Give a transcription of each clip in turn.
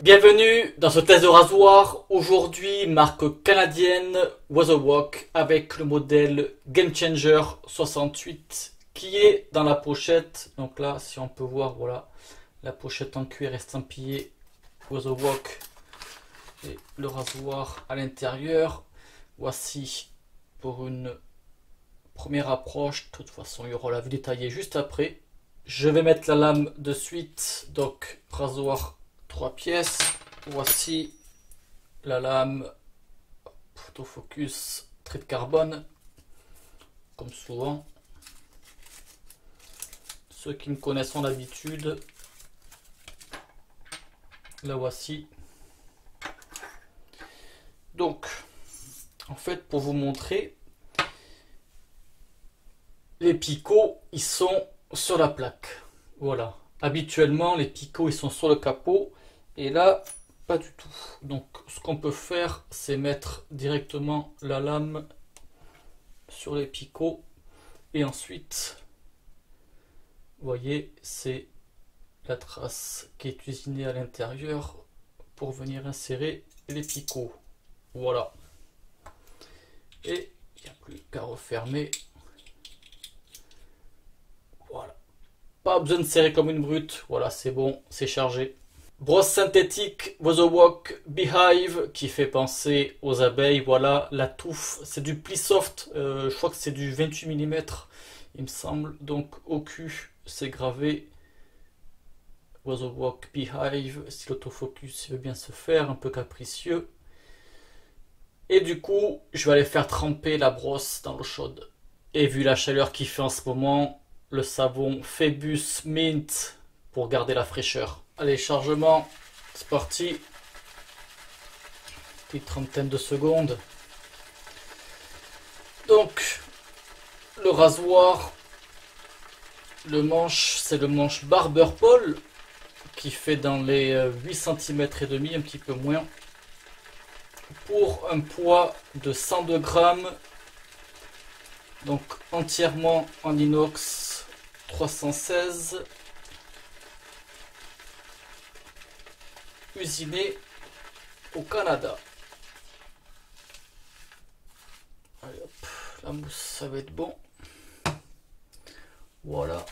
Bienvenue dans ce test de rasoir. Aujourd'hui, marque canadienne Wazowok avec le modèle Game Changer 68 qui est dans la pochette. Donc là, si on peut voir, voilà, la pochette en cuir estampillée Wazowok et le rasoir à l'intérieur. Voici pour une première approche. De toute façon, il y aura la vue détaillée juste après. Je vais mettre la lame de suite. Donc, rasoir 3 pièces. Voici la lame autofocus trait de carbone, comme souvent. Ceux qui me connaissent ont l'habitude. La voici. Donc, en fait, pour vous montrer, les picots, ils sont sur la plaque. Voilà. Habituellement, les picots, ils sont sur le capot. Et là, pas du tout. Donc, ce qu'on peut faire, c'est mettre directement la lame sur les picots. Et ensuite, vous voyez, c'est la trace qui est usinée à l'intérieur pour venir insérer les picots. Voilà. Et il n'y a plus qu'à refermer. Voilà. Pas besoin de serrer comme une brute. Voilà, c'est bon, c'est chargé. Brosse synthétique Wazowok Beehive qui fait penser aux abeilles. Voilà, la touffe, c'est du pli soft. Je crois que c'est du 28 mm, il me semble. Donc au cul, c'est gravé Wazowok Beehive. Si l'autofocus veut bien se faire, un peu capricieux. Et du coup, je vais aller faire tremper la brosse dans l'eau chaude. Et vu la chaleur qu'il fait en ce moment, le savon Phébus Mint pour garder la fraîcheur. Allez, chargement, c'est parti. Petite trentaine de secondes. Donc, le rasoir, le manche, c'est le manche Barber Pole qui fait dans les 8 cm et demi, un petit peu moins. Pour un poids de 102 grammes. Donc, entièrement en inox 316. Usiné au Canada. Allez hop, la mousse, ça va être bon. Voilà.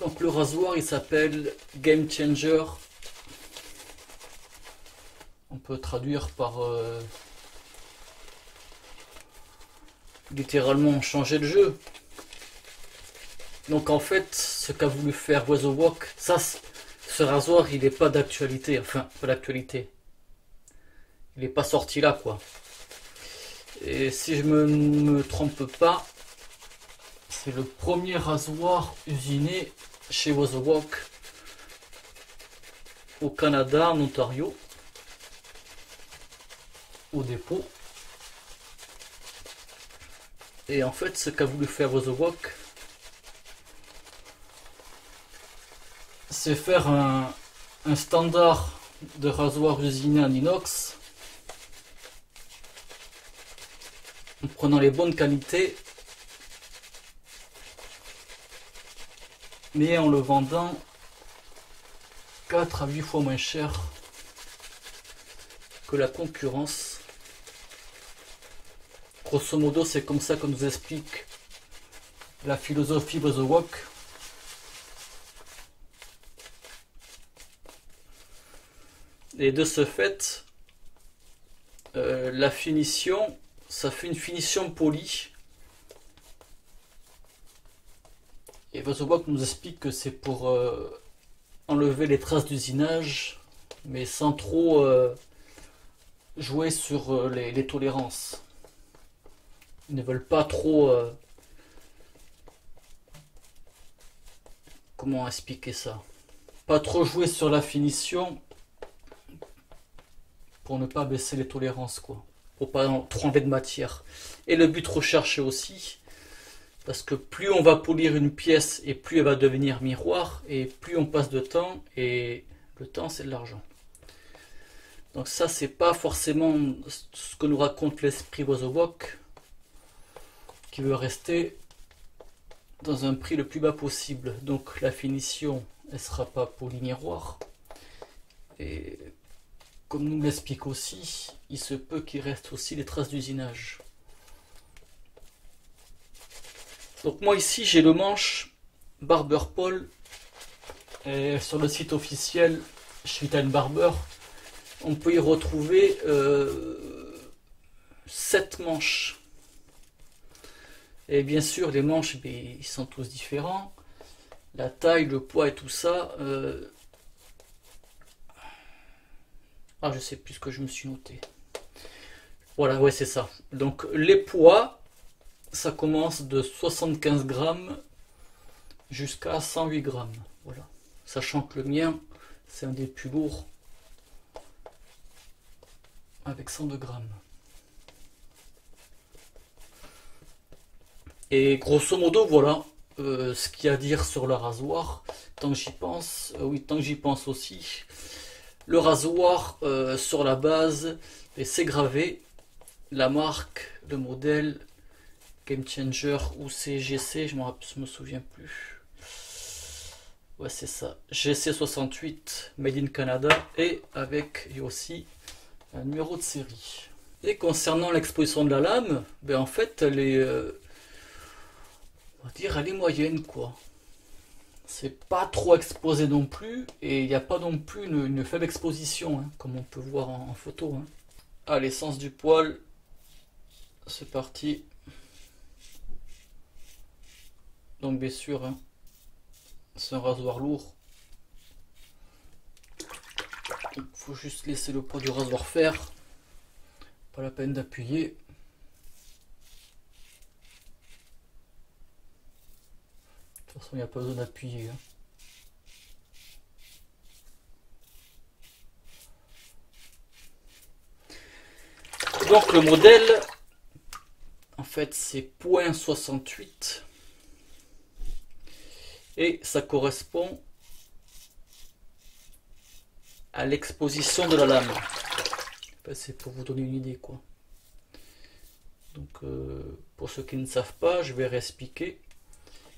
Donc le rasoir, il s'appelle Game Changer. On peut traduire par littéralement changer de jeu. Donc en fait, ce qu'a voulu faire Wazowok, ce rasoir, il n'est pas d'actualité. Enfin, pas d'actualité. Il n'est pas sorti là, quoi. Et si je me trompe pas, c'est le premier rasoir usiné chez Wazowok au Canada, en Ontario, au dépôt. Et en fait, ce qu'a voulu faire Wazowok, c'est faire un standard de rasoir usiné en inox en prenant les bonnes qualités mais en le vendant 4 à 8 fois moins cher que la concurrence. Grosso modo, c'est comme ça qu'on nous explique la philosophie Wazowok. Et de ce fait, la finition, ça fait une finition polie. Et Wazowok nous explique que c'est pour enlever les traces d'usinage, mais sans trop jouer sur les tolérances. Ils ne veulent pas trop... comment expliquer ça? Pas trop jouer sur la finition pour ne pas baisser les tolérances, quoi. Pour pas trop enlever de matière. Et le but recherché aussi, parce que plus on va polir une pièce et plus elle va devenir miroir, et plus on passe de temps, et le temps c'est de l'argent. Donc ça, c'est pas forcément ce que nous raconte l'esprit Wazowok, qui veut rester dans un prix le plus bas possible. Donc la finition, elle sera pas polie miroir, Et comme nous l'explique aussi, il se peut qu'il reste aussi des traces d'usinage. Donc moi ici j'ai le manche Barber Pole. Et sur le site officiel Schwittain Barber, on peut y retrouver 7 manches. Et bien sûr, les manches, ils sont tous différents. La taille, le poids et tout ça. Ah, je sais plus ce que je me suis noté. Voilà, ouais, c'est ça. Donc, les poids, ça commence de 75 grammes jusqu'à 108 grammes. Voilà. Sachant que le mien, c'est un des plus lourds, avec 102 grammes. Et grosso modo, voilà ce qu'il y a à dire sur le rasoir. Tant que j'y pense, oui, tant que j'y pense aussi. Le rasoir, sur la base, c'est gravé la marque, le modèle, Game Changer ou CGC, je me souviens plus. Ouais, c'est ça. GC68 Made in Canada et avec aussi un numéro de série. Et concernant l'exposition de la lame, ben en fait elle est, on va dire, elle est moyenne quoi. C'est pas trop exposé non plus et il n'y a pas non plus une faible exposition hein, comme on peut voir en photo. Hein. Ah, l'essence du poil, c'est parti. Donc bien sûr, hein, c'est un rasoir lourd. Il faut juste laisser le poids du rasoir faire. Pas la peine d'appuyer. De toute façon, il n'y a pas besoin d'appuyer. Hein. Donc le modèle, en fait, c'est .68 et ça correspond à l'exposition de la lame. C'est pour vous donner une idée quoi. Donc pour ceux qui ne savent pas, je vais réexpliquer.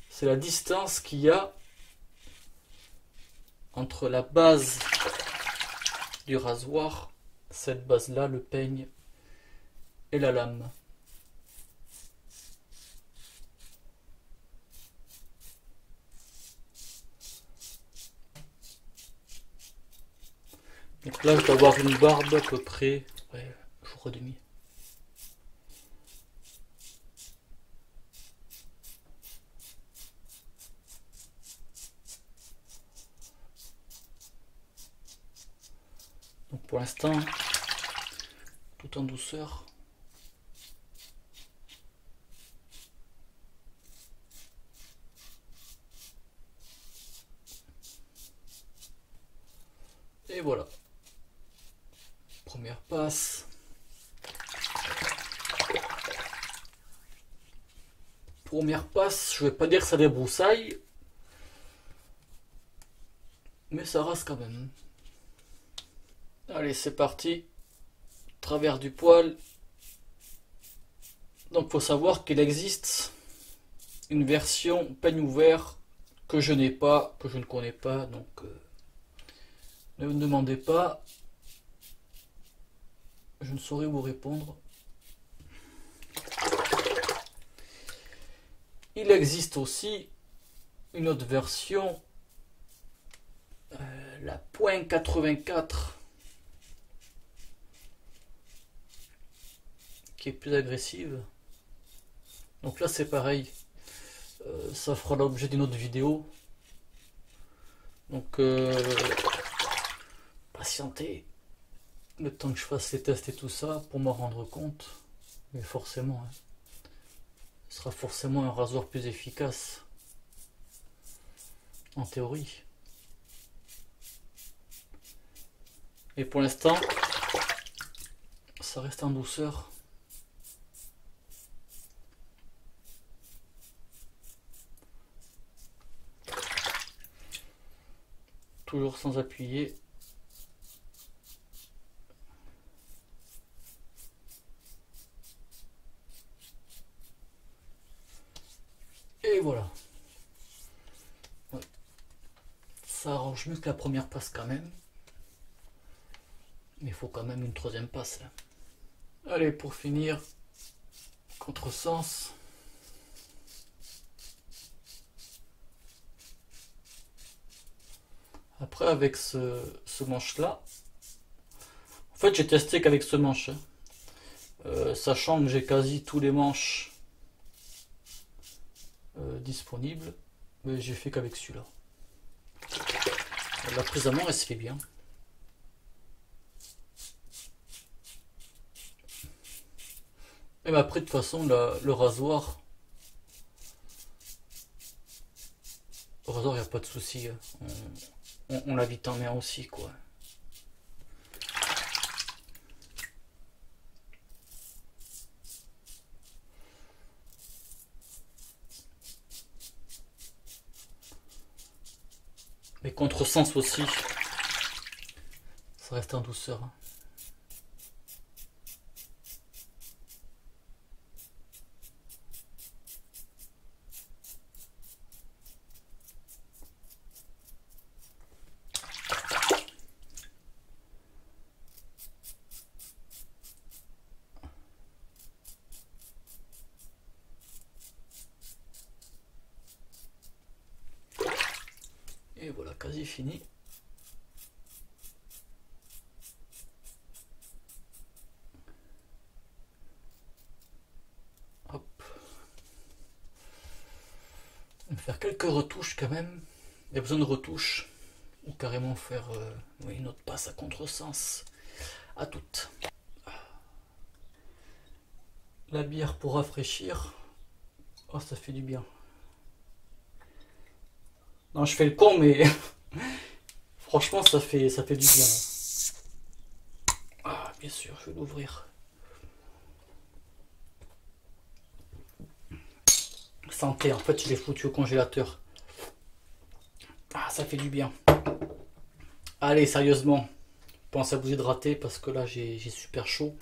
C'est la distance qu'il y a entre la base du rasoir, cette base là, le peigne, et la lame. Donc là je dois avoir une barbe à peu près, ouais, jour et demi. Donc pour l'instant, tout en douceur. Et voilà. Première passe. Première passe, je vais pas dire que ça débroussaille, mais ça rase quand même. Allez, c'est parti. Travers du poil. Donc, faut savoir qu'il existe une version peigne ouvert que je n'ai pas, que je ne connais pas. Donc, ne me demandez pas. Je ne saurais vous répondre. Il existe aussi une autre version, la .84, qui est plus agressive. Donc là c'est pareil, ça fera l'objet d'une autre vidéo. Donc patientez le temps que je fasse les tests et tout ça pour m'en rendre compte. Mais forcément, hein, ce sera forcément un rasoir plus efficace. En théorie. Et pour l'instant, ça reste en douceur. Toujours sans appuyer. Et voilà. Ouais. Ça arrange mieux que la première passe quand même. Mais il faut quand même une troisième passe là. Allez, pour finir, contresens. Après, avec ce manche-là, en fait, j'ai testé qu'avec ce manche. Sachant que j'ai quasi tous les manches disponibles, mais j'ai fait qu'avec celui-là. La prise à main, elle se fait bien. Même après, de toute façon, le rasoir, il n'y a pas de souci. On l'a vite en main aussi, quoi. Mais contresens aussi, ça reste en douceur. Et voilà, quasi fini. Hop. On va faire quelques retouches quand même. Il y a besoin de retouches. Ou carrément faire une autre passe à contresens. À toutes. La bière pour rafraîchir. Oh, ça fait du bien. Non, je fais le con, mais franchement, ça fait du bien. Ah, bien sûr, je vais l'ouvrir. Santé, en fait, je l'ai foutu au congélateur. Ah, ça fait du bien. Allez, sérieusement, pense à vous hydrater parce que là, j'ai super chaud.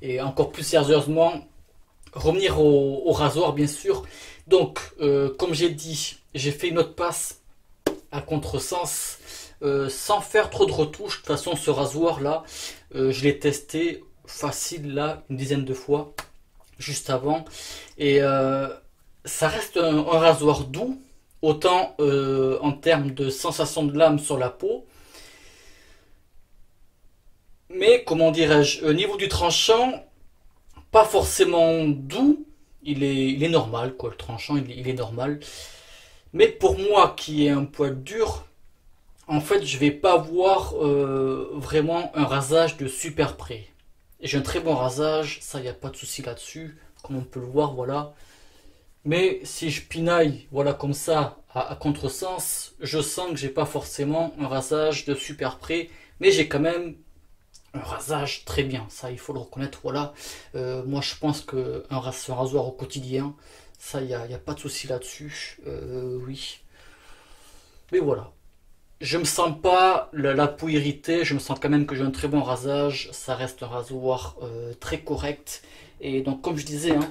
Et encore plus sérieusement, revenir au rasoir, bien sûr. Donc, comme j'ai dit, j'ai fait une autre passe à contresens sans faire trop de retouches. De toute façon, ce rasoir là, je l'ai testé facile là une dizaine de fois juste avant, et ça reste un rasoir doux, autant en termes de sensation de lame sur la peau, mais comment dirais-je, au niveau du tranchant, pas forcément doux. Il est normal, quoi. Le tranchant, il est normal. Mais pour moi qui ai un poil dur, en fait, je vais pas avoir vraiment un rasage de super près. J'ai un très bon rasage, ça, il n'y a pas de souci là-dessus, comme on peut le voir, voilà. Mais si je pinaille, voilà, comme ça, à contresens, je sens que j'ai pas forcément un rasage de super près, mais j'ai quand même un rasage très bien, ça, il faut le reconnaître, voilà. Moi, je pense qu'un rasoir au quotidien, ça, il n'y a pas de souci là-dessus, oui. Mais voilà. Je me sens pas la peau irritée, je me sens quand même que j'ai un très bon rasage, ça reste un rasoir très correct. Et donc comme je disais, hein,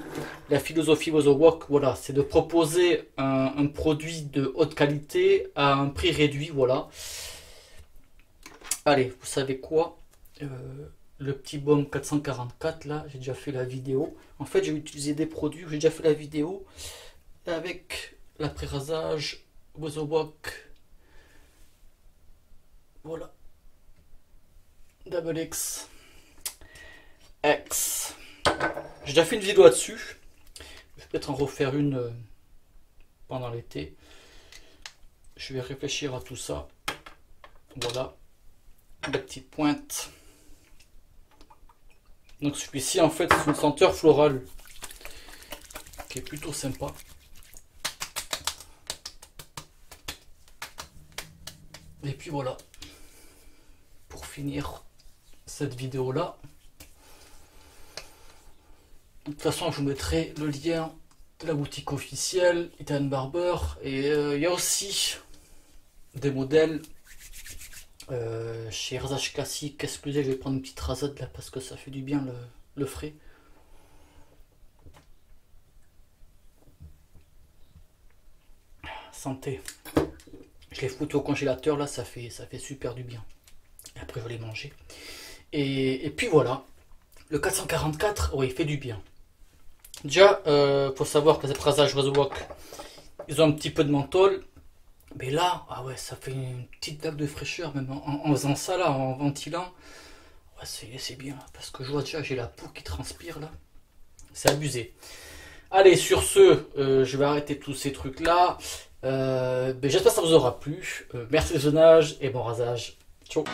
la philosophie WazoWalk, voilà, c'est de proposer un produit de haute qualité à un prix réduit, voilà. Allez, vous savez quoi, le petit baume 444 là, j'ai déjà fait la vidéo. En fait, j'ai utilisé des produits, j'ai déjà fait la vidéo avec l'après-rasage WazoWalk. Voilà. Double X. X. J'ai déjà fait une vidéo là-dessus. Je vais peut-être en refaire une pendant l'été. Je vais réfléchir à tout ça. Voilà. La petite pointe. Donc celui-ci, en fait, c'est une senteur florale qui est plutôt sympa. Et puis voilà. Pour finir cette vidéo là, de toute façon je vous mettrai le lien de la boutique officielle Ethan Barber, et il y a aussi des modèles chez Rasage Classique. Excusez, je vais prendre une petite rasade là parce que ça fait du bien le frais. Santé. Je les foutu au congélateur là, ça fait super du bien. Et après je vais les manger. Et puis voilà, le 444, il fait du bien. Déjà, faut savoir que les phrasages Wazowok, ils ont un petit peu de menthol. Mais là, ah ouais, ça fait une petite vague de fraîcheur, même en faisant ça là, en ventilant. Ouais, c'est bien, parce que je vois déjà, j'ai la peau qui transpire là. C'est abusé. Allez, sur ce, je vais arrêter tous ces trucs là. J'espère que ça vous aura plu. Merci de visionnage et bon rasage. Ciao.